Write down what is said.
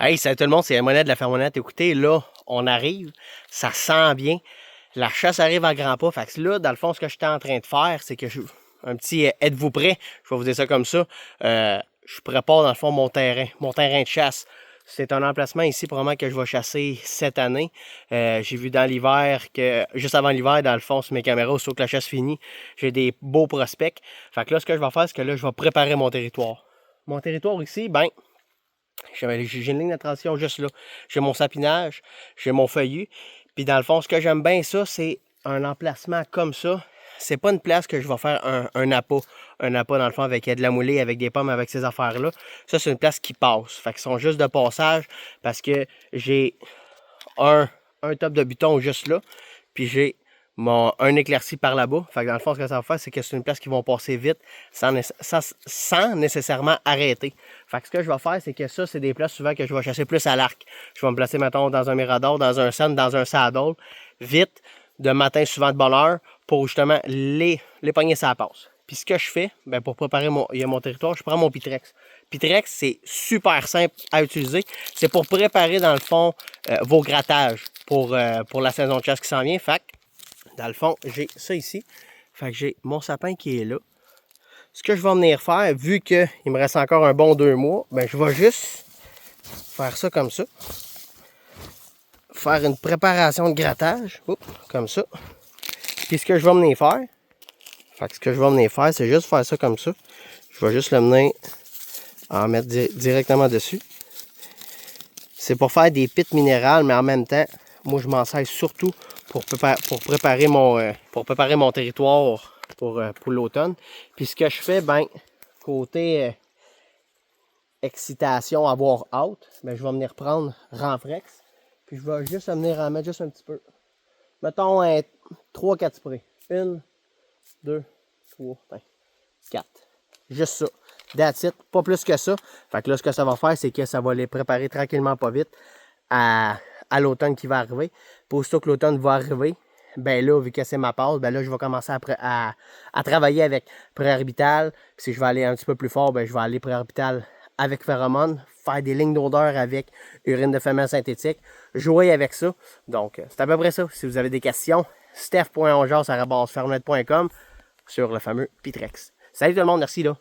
Hey, salut tout le monde, c'est Monette de la Fermonette. Écoutez, là, on arrive, ça sent bien. La chasse arrive à grands pas. Fait que là, dans le fond, ce que j'étais en train de faire, c'est que un petit êtes-vous prêt? Je vais vous dire ça comme ça. Je prépare dans le fond mon terrain de chasse. C'est un emplacement ici probablement que je vais chasser cette année. J'ai vu dans l'hiver que, juste avant l'hiver, dans le fond, sur mes caméras, aussitôt que la chasse finit, j'ai des beaux prospects. Fait que là, ce que je vais faire, c'est que là, je vais préparer mon territoire. Mon territoire ici, ben, j'ai une ligne de transition juste là. J'ai mon sapinage, j'ai mon feuillu. Puis dans le fond, ce que j'aime bien ça, c'est un emplacement comme ça. C'est pas une place que je vais faire un appât. Un appât dans le fond avec de la moulée, avec des pommes, avec ces affaires-là. Ça, c'est une place qui passe. Fait qu'ils sont juste de passage parce que j'ai un top de buton juste là. Puis j'ai un éclairci par là-bas. Fait que dans le fond, ce que ça va faire, c'est que c'est une place qui vont passer vite sans nécessairement arrêter. Fait que ce que je vais faire, c'est que ça, c'est des places souvent que je vais chasser plus à l'arc. Je vais me placer, mettons, dans un mirador, dans un centre, dans un saddle, vite, de matin, souvent de bonne heure, pour justement les pogner ça passe. Puis ce que je fais, ben pour préparer mon territoire, je prends mon Pitrex. Pitrex, c'est super simple à utiliser. C'est pour préparer, dans le fond, vos grattages pour la saison de chasse qui s'en vient. Fait que, dans le fond, j'ai ça ici. Fait que j'ai mon sapin qui est là. Ce que je vais venir faire, vu qu'il me reste encore un bon 2 mois, ben je vais juste faire ça comme ça. Faire une préparation de grattage, comme ça. Puis ce que je vais venir faire, c'est juste faire ça comme ça. Je vais juste le mener en mettre directement dessus. C'est pour faire des pits minérales, mais en même temps, moi je m'en sers surtout pour préparer mon territoire pour l'automne. Puis ce que je fais, ben, côté excitation, avoir hâte, ben, je vais venir prendre Renfrex. Puis je vais juste venir en mettre juste un petit peu. Mettons 3-4 sprays. 1, 2, 3, 4. Juste ça. That's it. Pas plus que ça. Fait que là, ce que ça va faire, c'est que ça va les préparer tranquillement pas vite à l'automne qui va arriver. Puis aussitôt que l'automne va arriver, ben là, vu que c'est ma passe, ben là, je vais commencer à travailler avec Pré-Orbital. Puis si je vais aller un petit peu plus fort, ben je vais aller Pré-Orbital avec phéromone, faire des lignes d'odeur avec urine de femelle synthétique, jouer avec ça. Donc, c'est à peu près ça. Si vous avez des questions, steph.ongeas@fermonette.com sur le fameux Pitrex. Salut tout le monde, merci là.